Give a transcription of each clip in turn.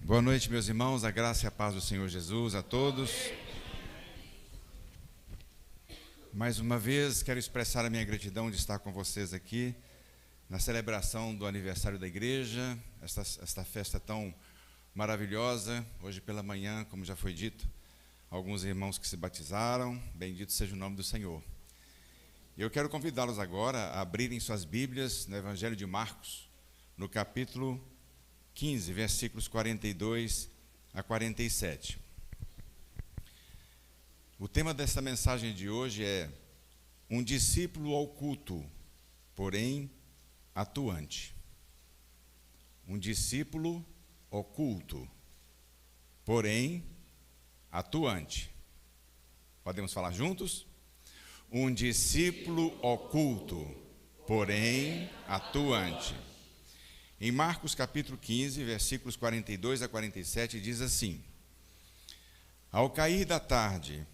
Boa noite, meus irmãos, a graça e a paz do Senhor Jesus a todos. Mais uma vez, quero expressar a minha gratidão de estar com vocês aqui na celebração do aniversário da igreja, esta festa tão maravilhosa. Hoje pela manhã, como já foi dito, alguns irmãos que se batizaram, bendito seja o nome do Senhor. Eu quero convidá-los agora a abrirem suas Bíblias no Evangelho de Marcos, no capítulo 15, versículos 42 a 47. O tema desta mensagem de hoje é um discípulo oculto, porém atuante. Um discípulo oculto, porém atuante. Podemos falar juntos? Um discípulo oculto, porém atuante. Em Marcos capítulo 15, versículos 42 a 47, diz assim: Ao cair da tarde,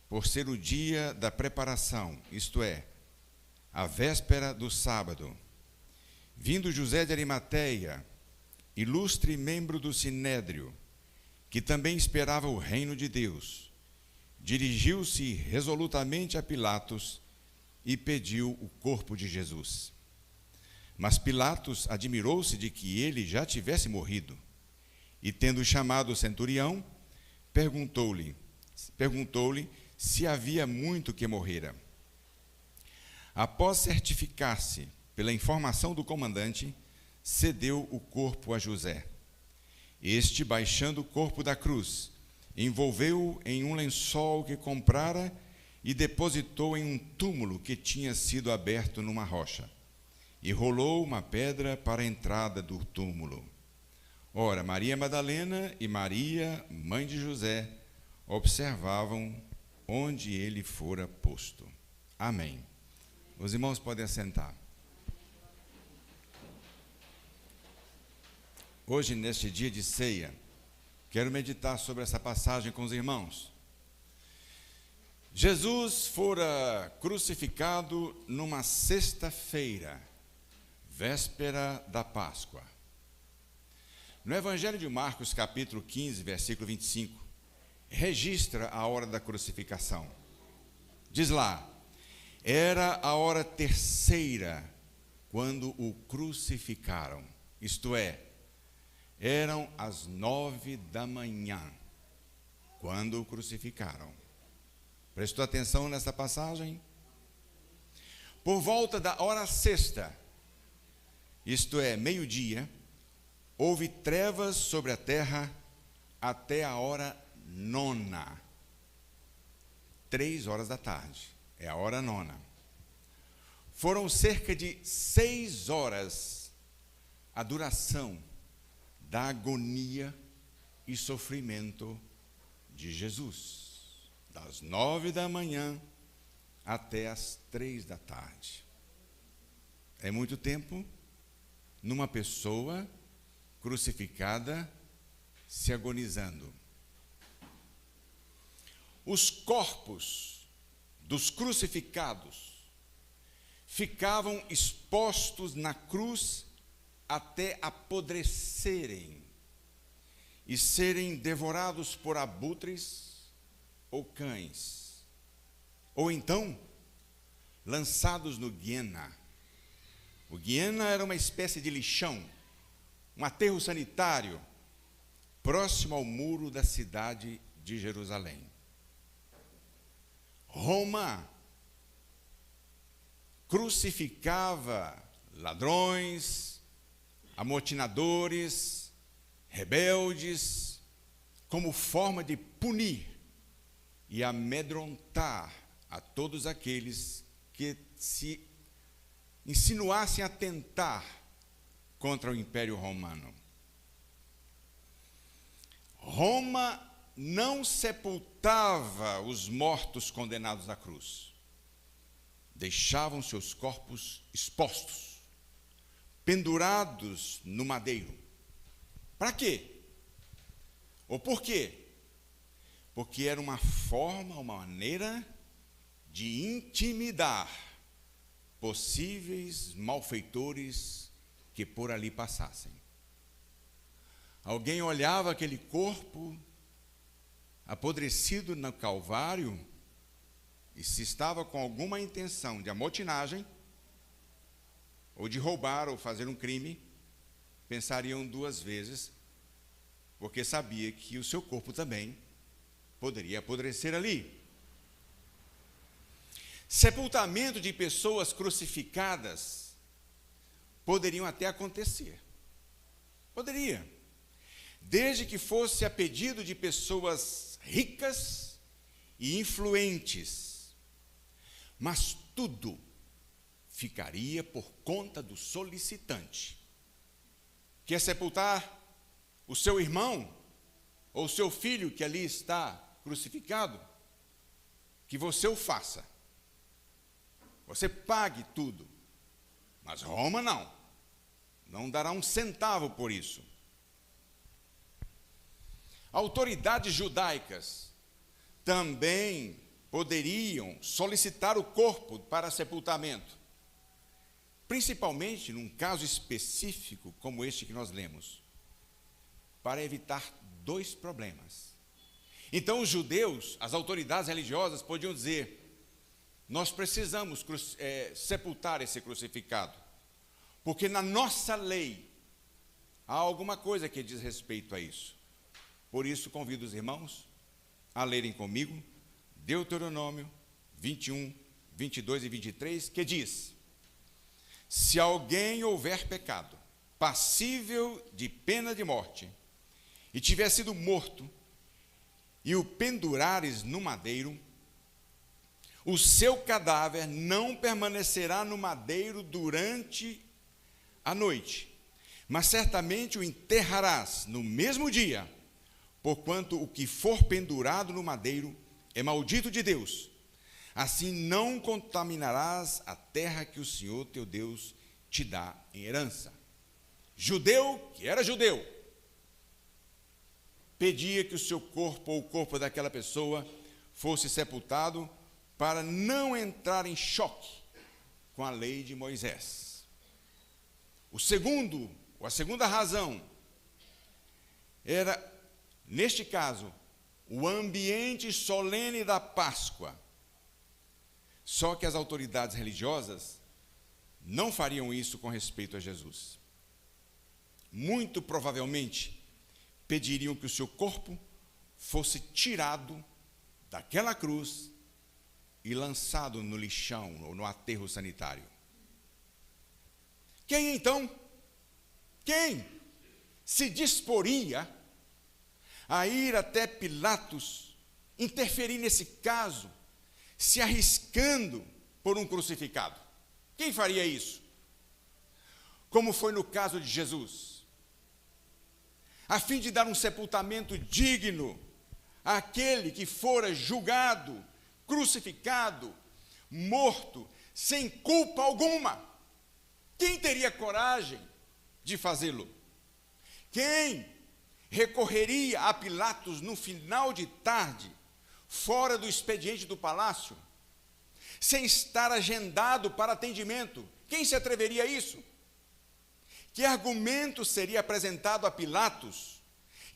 por ser o dia da preparação, isto é, a véspera do sábado, vindo José de Arimateia, ilustre membro do Sinédrio, que também esperava o reino de Deus, dirigiu-se resolutamente a Pilatos e pediu o corpo de Jesus. Mas Pilatos admirou-se de que ele já tivesse morrido, e tendo chamado o centurião, perguntou-lhe se havia muito que morrera. Após certificar-se pela informação do comandante, cedeu o corpo a José. Este, baixando o corpo da cruz, envolveu-o em um lençol que comprara e depositou em um túmulo que tinha sido aberto numa rocha. E rolou uma pedra para a entrada do túmulo. Ora, Maria Madalena e Maria, mãe de José, observavam onde ele fora posto. Amém. Os irmãos podem assentar. Hoje, neste dia de ceia, quero meditar sobre essa passagem com os irmãos. Jesus fora crucificado numa sexta-feira, véspera da Páscoa. No Evangelho de Marcos, capítulo 15, versículo 25, registra a hora da crucificação. Diz lá: era a hora terceira quando o crucificaram, isto é, eram as 9 da manhã quando o crucificaram. Prestou atenção nessa passagem? Por volta da hora sexta, isto é, meio-dia, houve trevas sobre a terra até a hora 9, 3 horas da tarde, é a hora 9. Foram cerca de 6 horas a duração da agonia e sofrimento de Jesus, das 9 da manhã até as 3 da tarde. É muito tempo numa pessoa crucificada, se agonizando. Os corpos dos crucificados ficavam expostos na cruz até apodrecerem e serem devorados por abutres ou cães, ou então lançados no Guiena. O Guiena era uma espécie de lixão, um aterro sanitário, próximo ao muro da cidade de Jerusalém. Roma crucificava ladrões, amotinadores, rebeldes, como forma de punir e amedrontar a todos aqueles que se insinuassem a tentar contra o Império Romano. Roma não sepultava os mortos condenados à cruz. Deixavam seus corpos expostos, pendurados no madeiro. Para quê? Ou por quê? Porque era uma forma, uma maneira de intimidar possíveis malfeitores que por ali passassem. Alguém olhava aquele corpo apodrecido no Calvário, e se estava com alguma intenção de amotinagem, ou de roubar, ou fazer um crime, pensariam duas vezes, porque sabia que o seu corpo também poderia apodrecer ali. Sepultamento de pessoas crucificadas poderiam até acontecer. Poderia. Desde que fosse a pedido de pessoas ricas e influentes. Mas tudo ficaria por conta do solicitante. Quer sepultar o seu irmão ou o seu filho que ali está crucificado? Que você o faça. Você pague tudo. Mas Roma não. Não dará um centavo por isso. Autoridades judaicas também poderiam solicitar o corpo para sepultamento, principalmente num caso específico como este que nós lemos, para evitar dois problemas. Então os judeus, as autoridades religiosas podiam dizer: nós precisamos sepultar esse crucificado, porque na nossa lei há alguma coisa que diz respeito a isso. Por isso, convido os irmãos a lerem comigo Deuteronômio 21, 22 e 23, que diz: se alguém houver pecado, passível de pena de morte, e tiver sido morto, e o pendurares no madeiro, o seu cadáver não permanecerá no madeiro durante a noite, mas certamente o enterrarás no mesmo dia, porquanto o que for pendurado no madeiro é maldito de Deus. Assim não contaminarás a terra que o Senhor teu Deus te dá em herança. Judeu, que era judeu, pedia que o seu corpo ou o corpo daquela pessoa fosse sepultado para não entrar em choque com a lei de Moisés. A segunda razão era, neste caso, o ambiente solene da Páscoa. Só que as autoridades religiosas não fariam isso com respeito a Jesus. Muito provavelmente pediriam que o seu corpo fosse tirado daquela cruz e lançado no lixão ou no aterro sanitário. Quem então? Quem se disporia a ir até Pilatos, interferir nesse caso, se arriscando por um crucificado? Quem faria isso? Como foi no caso de Jesus, a fim de dar um sepultamento digno àquele que fora julgado, crucificado, morto, sem culpa alguma. Quem teria coragem de fazê-lo? Quem recorreria a Pilatos no final de tarde, fora do expediente do palácio, sem estar agendado para atendimento? Quem se atreveria a isso? Que argumento seria apresentado a Pilatos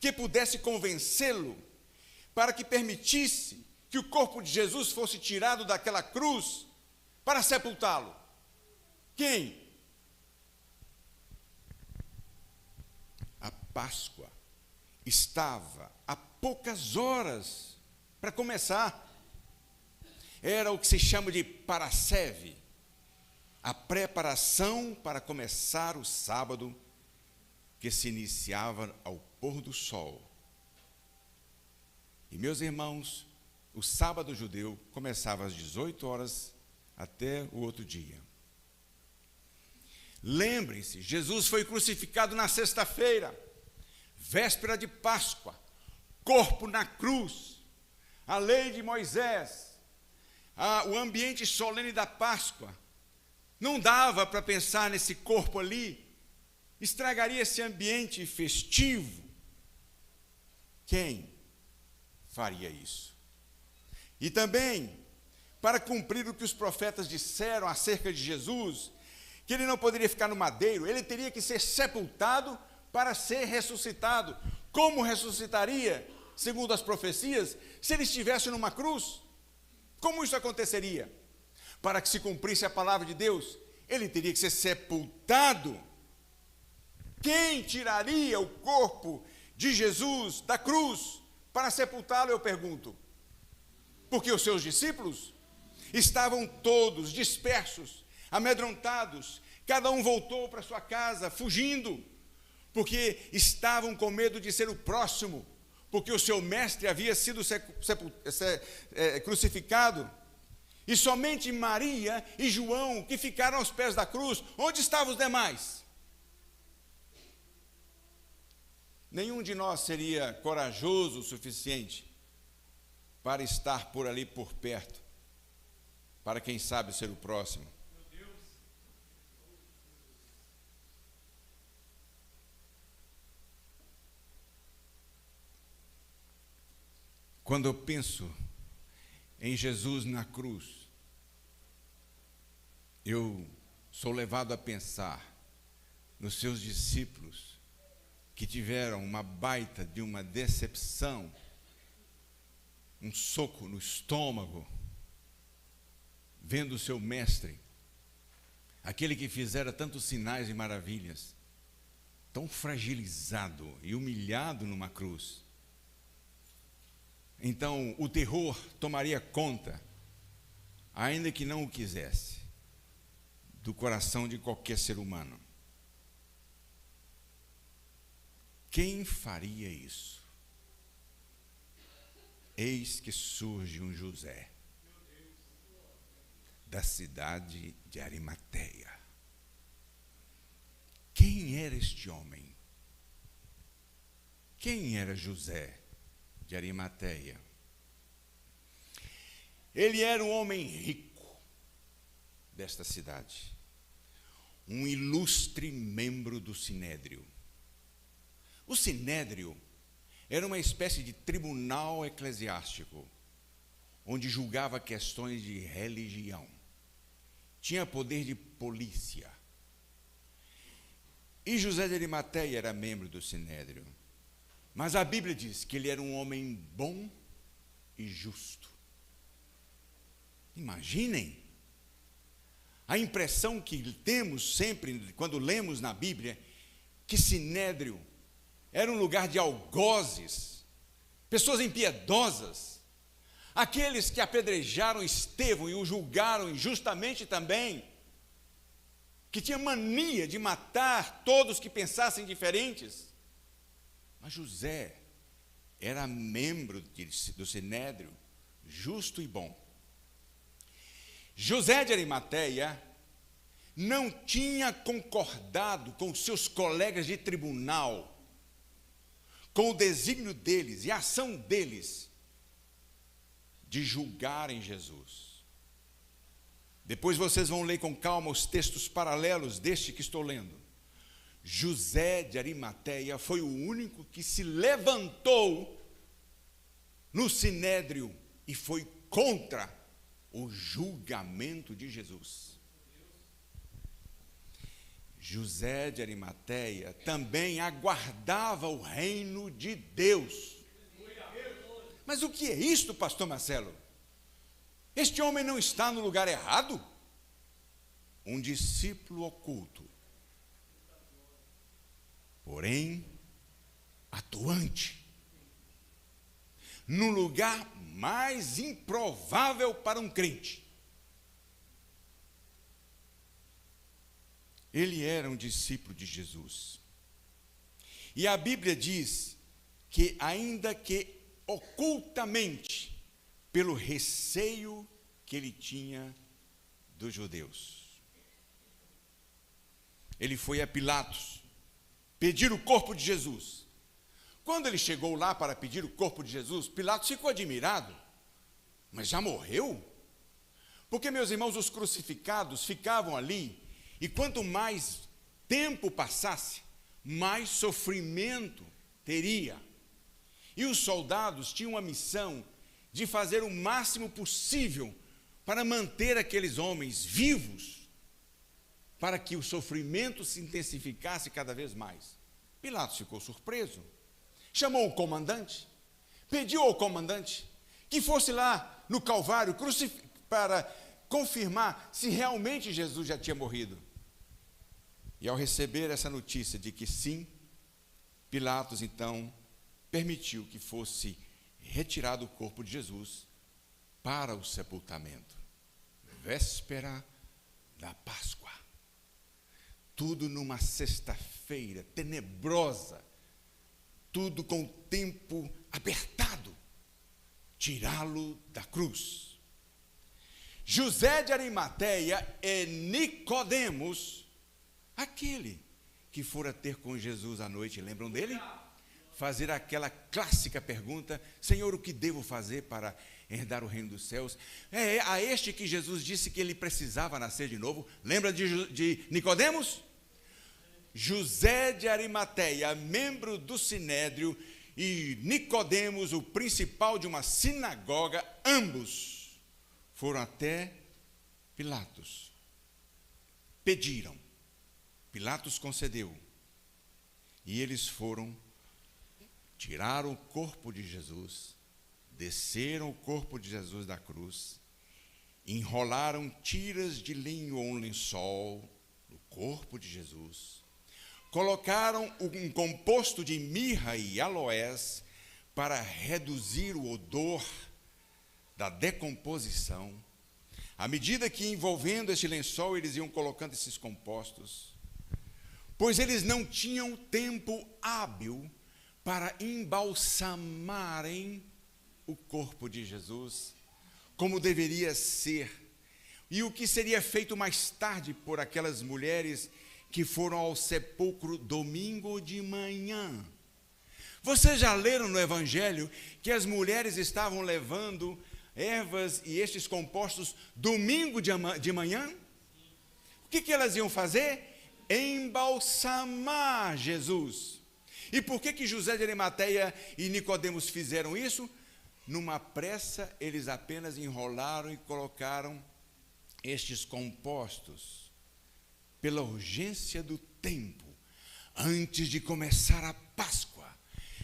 que pudesse convencê-lo para que permitisse que o corpo de Jesus fosse tirado daquela cruz para sepultá-lo? Quem? A Páscoa estava a poucas horas para começar. Era o que se chama de parasceve, a preparação para começar o sábado, que se iniciava ao pôr do sol. E, meus irmãos, o sábado judeu começava às 18 horas até o outro dia. Lembrem-se, Jesus foi crucificado na sexta-feira, véspera de Páscoa, corpo na cruz, a lei de Moisés, o ambiente solene da Páscoa. Não dava para pensar nesse corpo ali, estragaria esse ambiente festivo. Quem faria isso? E também, para cumprir o que os profetas disseram acerca de Jesus, que ele não poderia ficar no madeiro, ele teria que ser sepultado para ser ressuscitado. Como ressuscitaria, segundo as profecias, se ele estivesse numa cruz? Como isso aconteceria? Para que se cumprisse a palavra de Deus, ele teria que ser sepultado. Quem tiraria o corpo de Jesus da cruz para sepultá-lo, eu pergunto? Porque os seus discípulos estavam todos dispersos, amedrontados, cada um voltou para sua casa, fugindo, porque estavam com medo de ser o próximo, porque o seu mestre havia sido crucificado, e somente Maria e João, que ficaram aos pés da cruz. Onde estavam os demais? Nenhum de nós seria corajoso o suficiente para estar por ali, por perto, para quem sabe ser o próximo. Quando eu penso em Jesus na cruz, eu sou levado a pensar nos seus discípulos, que tiveram uma baita de uma decepção, um soco no estômago, vendo o seu mestre, aquele que fizera tantos sinais e maravilhas, tão fragilizado e humilhado numa cruz. Então o terror tomaria conta, ainda que não o quisesse, do coração de qualquer ser humano. Quem faria isso? Eis que surge um José, da cidade de Arimateia. Quem era este homem? Quem era José de Arimateia? Ele era um homem rico desta cidade, um ilustre membro do Sinédrio. O Sinédrio era uma espécie de tribunal eclesiástico, onde julgava questões de religião. Tinha poder de polícia. E José de Arimateia era membro do Sinédrio. Mas a Bíblia diz que ele era um homem bom e justo. Imaginem a impressão que temos sempre quando lemos na Bíblia, que Sinédrio era um lugar de algozes, pessoas impiedosas, aqueles que apedrejaram Estevão e o julgaram injustamente também, que tinha mania de matar todos que pensassem diferentes. Mas José era membro do Sinédrio, justo e bom. José de Arimateia não tinha concordado com seus colegas de tribunal, com o desígnio deles e a ação deles de julgarem Jesus. Depois vocês vão ler com calma os textos paralelos deste que estou lendo. José de Arimateia foi o único que se levantou no Sinédrio e foi contra o julgamento de Jesus. José de Arimateia também aguardava o reino de Deus. Mas o que é isto, pastor Marcelo? Este homem não está no lugar errado? Um discípulo oculto, porém atuante, no lugar mais improvável para um crente. Ele era um discípulo de Jesus. E a Bíblia diz que, ainda que ocultamente, pelo receio que ele tinha dos judeus, ele foi a Pilatos pedir o corpo de Jesus. Quando ele chegou lá para pedir o corpo de Jesus, Pilatos ficou admirado. Mas já morreu? Porque, meus irmãos, os crucificados ficavam ali, e quanto mais tempo passasse, mais sofrimento teria. E os soldados tinham a missão de fazer o máximo possível para manter aqueles homens vivos, para que o sofrimento se intensificasse cada vez mais. Pilatos ficou surpreso, chamou o comandante, pediu ao comandante que fosse lá no Calvário para confirmar se realmente Jesus já tinha morrido. E ao receber essa notícia de que sim, Pilatos então permitiu que fosse retirado o corpo de Jesus para o sepultamento. Véspera da Páscoa. Tudo numa sexta-feira tenebrosa, tudo com o tempo apertado. Tirá-lo da cruz. José de Arimateia e Nicodemos, aquele que fora ter com Jesus à noite, lembram dele? Fazer aquela clássica pergunta: Senhor, o que devo fazer para herdar o reino dos céus? É a este que Jesus disse que ele precisava nascer de novo. Lembra de Nicodemos? José de Arimateia, membro do Sinédrio, e Nicodemos, o principal de uma sinagoga, ambos foram até Pilatos. Pediram. Pilatos concedeu. E eles foram, tiraram o corpo de Jesus, desceram o corpo de Jesus da cruz, enrolaram tiras de linho ou um lençol no corpo de Jesus, colocaram um composto de mirra e aloés para reduzir o odor da decomposição. À medida que, envolvendo este lençol, eles iam colocando esses compostos, pois eles não tinham tempo hábil para embalsamarem o corpo de Jesus como deveria ser, e o que seria feito mais tarde por aquelas mulheres que foram ao sepulcro domingo de manhã. Vocês já leram no Evangelho que as mulheres estavam levando ervas e estes compostos domingo de manhã? O que elas iam fazer? Embalsamar Jesus. E por que José de Arimateia e Nicodemos fizeram isso? Numa pressa, eles apenas enrolaram e colocaram estes compostos. Pela urgência do tempo, antes de começar a Páscoa,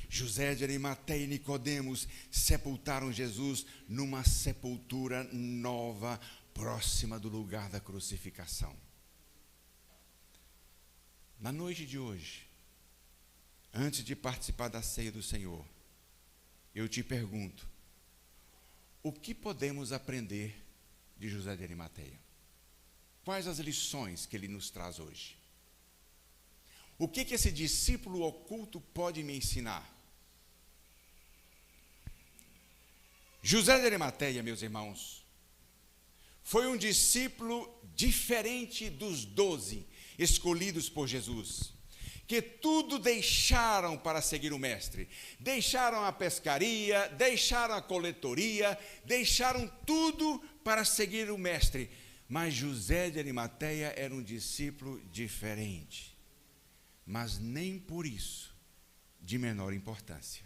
José de Arimateia e Nicodemos sepultaram Jesus numa sepultura nova, próxima do lugar da crucificação. Na noite de hoje, antes de participar da ceia do Senhor, eu te pergunto: o que podemos aprender de José de Arimateia? Quais as lições que ele nos traz hoje? O que esse discípulo oculto pode me ensinar? José de Arimateia, meus irmãos, foi um discípulo diferente dos 12 escolhidos por Jesus, que tudo deixaram para seguir o mestre. Deixaram a pescaria, deixaram a coletoria, deixaram tudo para seguir o mestre. Mas José de Arimateia era um discípulo diferente, mas nem por isso de menor importância.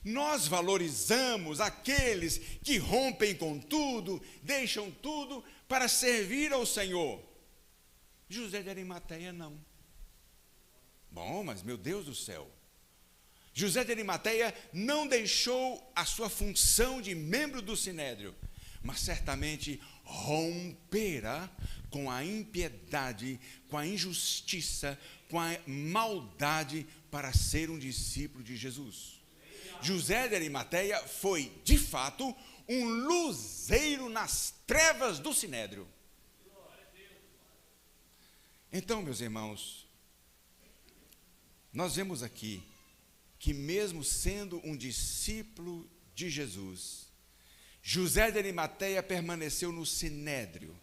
Nós valorizamos aqueles que rompem com tudo, deixam tudo para servir ao Senhor. José de Arimateia não. Bom, mas meu Deus do céu, José de Arimateia não deixou a sua função de membro do Sinédrio, mas certamente rompera com a impiedade, com a injustiça, com a maldade para ser um discípulo de Jesus. José de Arimateia foi, de fato, um luzeiro nas trevas do Sinédrio. Então, meus irmãos, nós vemos aqui que mesmo sendo um discípulo de Jesus, José de Arimateia permaneceu no Sinédrio,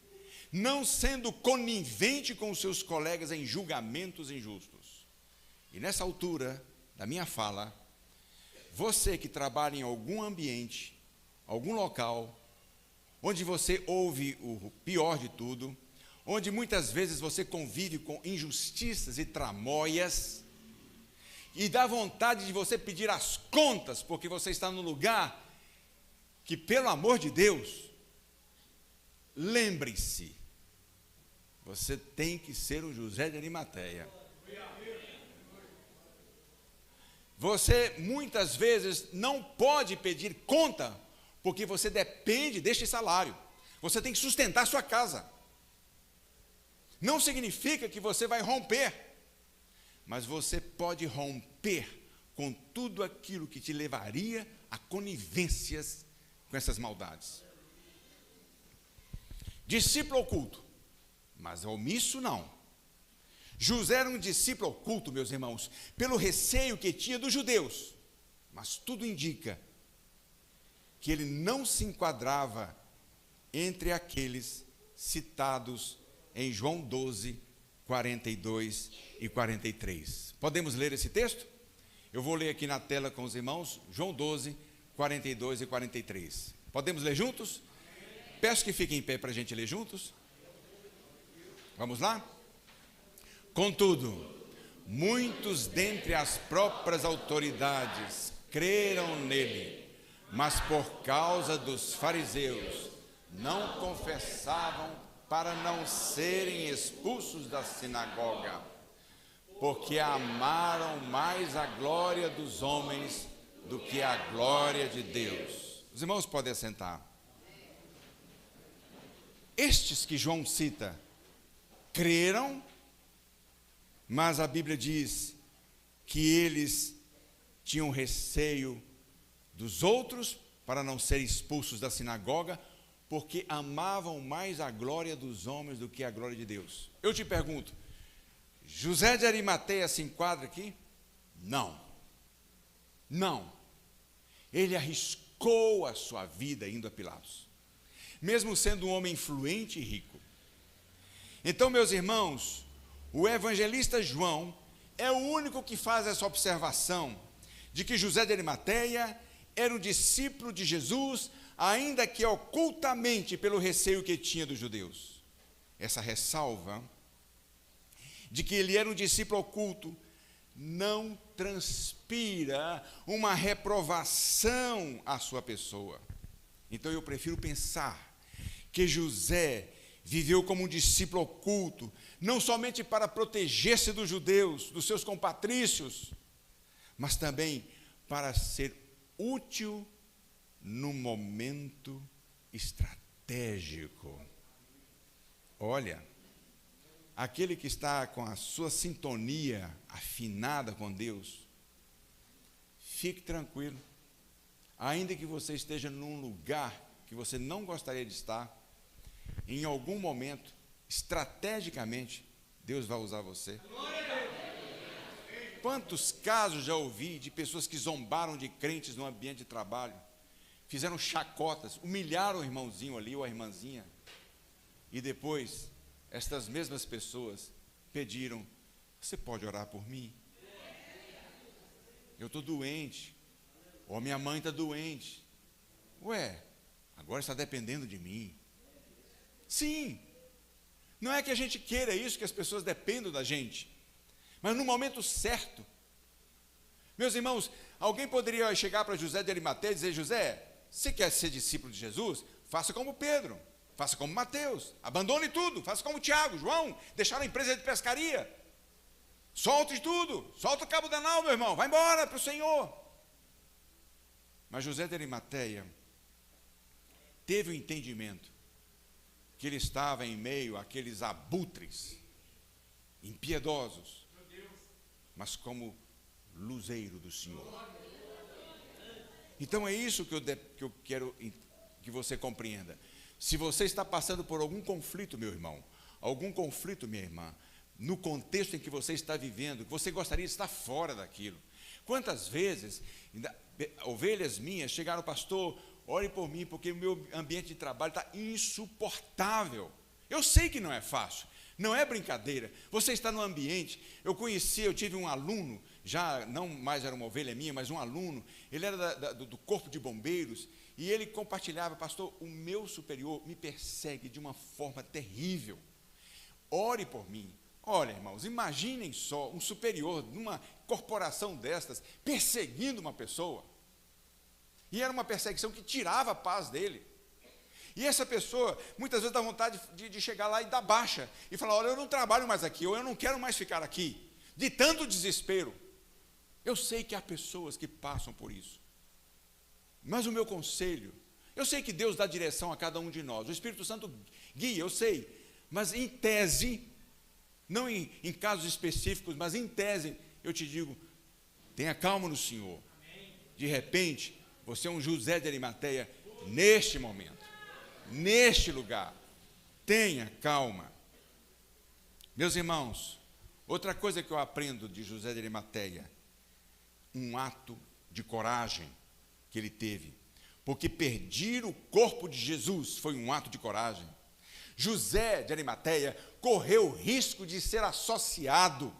não sendo conivente com os seus colegas em julgamentos injustos. E nessa altura da minha fala, você que trabalha em algum ambiente, algum local, onde você ouve o pior de tudo, onde muitas vezes você convive com injustiças e tramóias, e dá vontade de você pedir as contas, porque você está no lugar que, pelo amor de Deus, lembre-se, você tem que ser um José de Arimateia. Você muitas vezes não pode pedir conta, porque você depende deste salário. Você tem que sustentar a sua casa. Não significa que você vai romper, mas você pode romper com tudo aquilo que te levaria a conivências com essas maldades. Discípulo oculto, mas omisso não. José era um discípulo oculto, meus irmãos, pelo receio que tinha dos judeus, mas tudo indica que ele não se enquadrava entre aqueles citados em João 12, 42 e 43. Podemos ler esse texto? Eu vou ler aqui na tela com os irmãos, João 12, 42 e 43. Podemos ler juntos? Peço que fiquem em pé para a gente ler juntos. Vamos lá? Contudo, muitos dentre as próprias autoridades creram nele, mas por causa dos fariseus não confessavam para não serem expulsos da sinagoga, porque amaram mais a glória dos homens do que a glória de Deus. Os irmãos podem assentar. Estes que João cita creram, mas a Bíblia diz que eles tinham receio dos outros para não serem expulsos da sinagoga, porque amavam mais a glória dos homens do que a glória de Deus. Eu te pergunto, José de Arimateia se enquadra aqui? Não. Não. Ele arriscou a sua vida indo a Pilatos, mesmo sendo um homem influente e rico. Então, meus irmãos, o evangelista João é o único que faz essa observação de que José de Arimateia era um discípulo de Jesus, ainda que ocultamente pelo receio que tinha dos judeus. Essa ressalva de que ele era um discípulo oculto não transpira uma reprovação à sua pessoa. Então eu prefiro pensar que José viveu como um discípulo oculto, não somente para proteger-se dos judeus, dos seus compatrícios, mas também para ser útil no momento estratégico. Olha, aquele que está com a sua sintonia afinada com Deus, fique tranquilo, ainda que você esteja num lugar que você não gostaria de estar, em algum momento, estrategicamente, Deus vai usar você. Quantos casos já ouvi de pessoas que zombaram de crentes no ambiente de trabalho, fizeram chacotas, humilharam o irmãozinho ali ou a irmãzinha, e depois estas mesmas pessoas pediram: você pode orar por mim? Eu estou doente, ou minha mãe está doente. Ué, agora está dependendo de mim. Sim, não é que a gente queira isso, que as pessoas dependam da gente, mas no momento certo. Meus irmãos, alguém poderia chegar para José de Arimateia e dizer: José, você quer ser discípulo de Jesus? Faça como Pedro, faça como Mateus, abandone tudo, faça como Tiago, João, deixaram a empresa de pescaria, solte tudo, solta o cabo da nau, meu irmão, vai embora para o Senhor. Mas José de Arimateia teve o entendimento que ele estava em meio àqueles abutres impiedosos, mas como luzeiro do Senhor. Então é isso que eu quero que você compreenda. Se você está passando por algum conflito, meu irmão, algum conflito, minha irmã, no contexto em que você está vivendo, que você gostaria de estar fora daquilo. Quantas vezes ovelhas minhas chegaram: pastor, ore por mim, porque o meu ambiente de trabalho está insuportável. Eu sei que não é fácil, não é brincadeira. Você está no ambiente. Eu tive um aluno, já não mais era uma ovelha minha, mas um aluno, ele era do corpo de bombeiros, e ele compartilhava: pastor, o meu superior me persegue de uma forma terrível, ore por mim. Olha, irmãos, imaginem só um superior numa corporação destas perseguindo uma pessoa. E era uma perseguição que tirava a paz dele. E essa pessoa, muitas vezes, dá vontade de chegar lá e dar baixa, e falar: olha, eu não trabalho mais aqui, ou eu não quero mais ficar aqui, de tanto desespero. Eu sei que há pessoas que passam por isso. Mas o meu conselho, eu sei que Deus dá direção a cada um de nós, o Espírito Santo guia, eu sei, mas em tese, não em casos específicos, mas em tese, eu te digo, tenha calma no Senhor. De repente, você é um José de Arimateia neste momento, neste lugar. Tenha calma. Meus irmãos, outra coisa que eu aprendo de José de Arimateia, um ato de coragem que ele teve, porque perder o corpo de Jesus foi um ato de coragem. José de Arimateia correu o risco de ser associado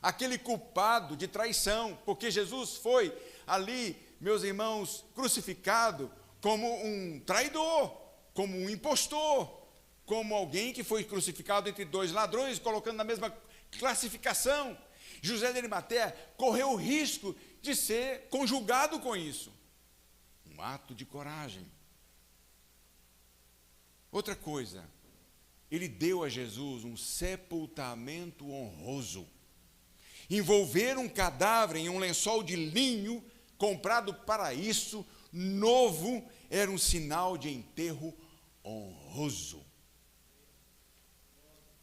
àquele culpado de traição, porque Jesus foi ali, meus irmãos, crucificado como um traidor, como um impostor, como alguém que foi crucificado entre dois ladrões, colocando na mesma classificação. José de Arimateia correu o risco de ser conjugado com isso. Um ato de coragem. Outra coisa, ele deu a Jesus um sepultamento honroso. Envolver um cadáver em um lençol de linho, comprado para isso, novo, era um sinal de enterro honroso.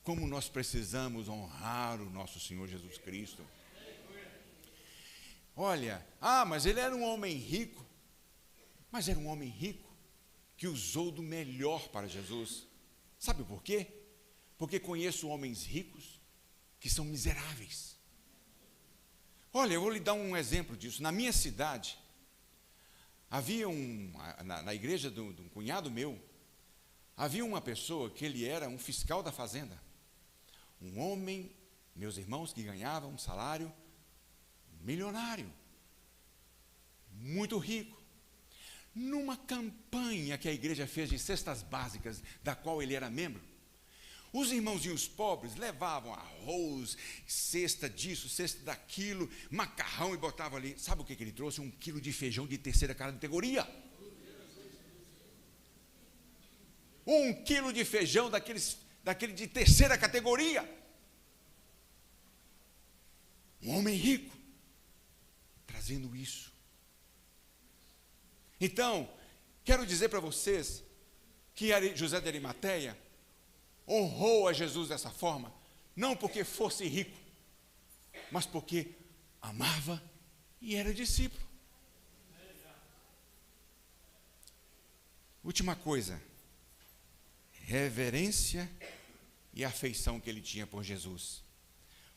Como nós precisamos honrar o nosso Senhor Jesus Cristo. Olha, mas ele era um homem rico. Mas era um homem rico que usou do melhor para Jesus. Sabe por quê? Porque conheço homens ricos que são miseráveis. Olha, eu vou lhe dar um exemplo disso. Na minha cidade, havia na igreja de um cunhado meu, havia uma pessoa que ele era um fiscal da fazenda. Um homem, meus irmãos, que ganhava um salário milionário, muito rico. Numa campanha que a igreja fez de cestas básicas, da qual ele era membro, os irmãozinhos pobres levavam arroz, cesta disso, cesta daquilo, macarrão e botavam ali. Sabe o que ele trouxe? 1 quilo de feijão de terceira categoria. 1 quilo de feijão daquele de terceira categoria. Um homem rico, trazendo isso. Então, quero dizer para vocês que José de Arimateia honrou a Jesus dessa forma, não porque fosse rico, mas porque amava e era discípulo. Última coisa, reverência e afeição que ele tinha por Jesus.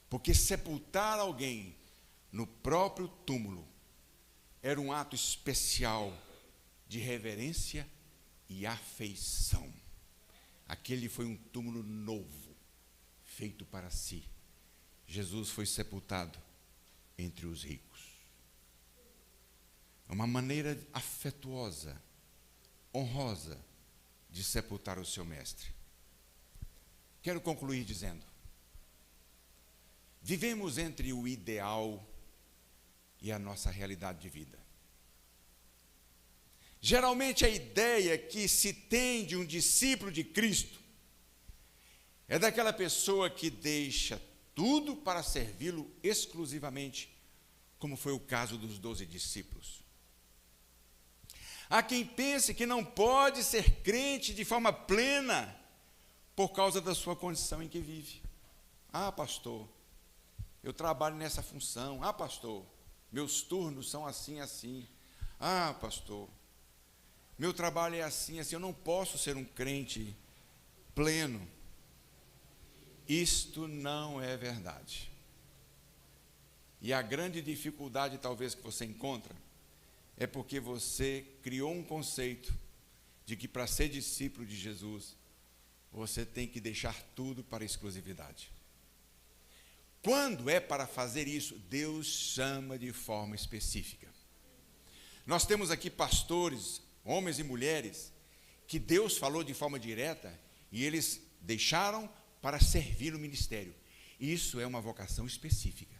Porque sepultar alguém no próprio túmulo era um ato especial de reverência e afeição. Aquele foi um túmulo novo, feito para si. Jesus foi sepultado entre os ricos. É uma maneira afetuosa, honrosa, de sepultar o seu mestre. Quero concluir dizendo: vivemos entre o ideal e a nossa realidade de vida. Geralmente a ideia que se tem de um discípulo de Cristo é daquela pessoa que deixa tudo para servi-lo exclusivamente, como foi o caso dos 12 discípulos. Há quem pense que não pode ser crente de forma plena por causa da sua condição em que vive. Pastor, eu trabalho nessa função. Pastor, meus turnos são assim, assim. Pastor, meu trabalho é assim, assim. Eu não posso ser um crente pleno. Isto não é verdade. E a grande dificuldade, talvez, que você encontra é porque você criou um conceito de que para ser discípulo de Jesus, você tem que deixar tudo para a exclusividade. Quando é para fazer isso, Deus chama de forma específica. Nós temos aqui pastores, homens e mulheres, que Deus falou de forma direta e eles deixaram para servir no ministério. Isso é uma vocação específica.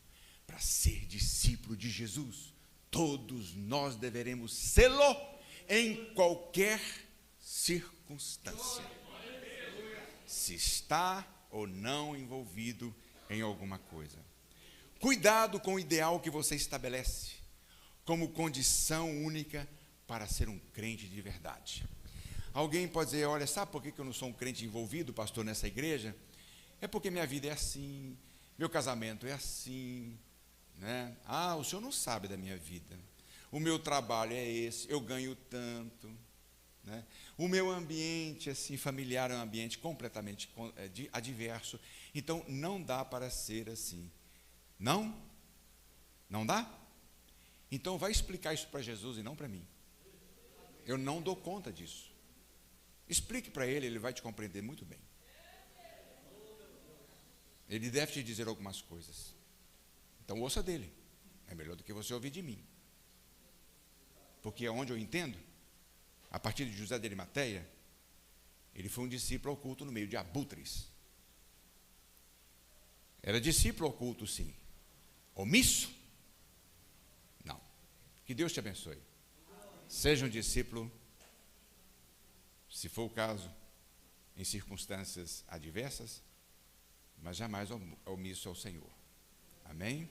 Para ser discípulo de Jesus, todos nós deveremos sê-lo em qualquer circunstância. Se está ou não envolvido em alguma coisa. Cuidado com o ideal que você estabelece como condição única para ser um crente de verdade. Alguém pode dizer, olha, sabe por que eu não sou um crente envolvido, pastor, nessa igreja? É porque minha vida é assim, meu casamento é assim, né? O senhor não sabe da minha vida. O meu trabalho é esse, eu ganho tanto, né? O meu ambiente assim, familiar é um ambiente completamente adverso. Então, não dá para ser assim. Não? Não dá? Então, vai explicar isso para Jesus e não para mim. Eu não dou conta disso. Explique para ele, ele vai te compreender muito bem. Ele deve te dizer algumas coisas. Então, ouça dele. É melhor do que você ouvir de mim. Porque é onde eu entendo, a partir de José de Arimateia, ele foi um discípulo oculto no meio de abutres. Era discípulo oculto, sim. Omisso? Não. Que Deus te abençoe. Seja um discípulo, se for o caso, em circunstâncias adversas, mas jamais omisso ao Senhor. Amém?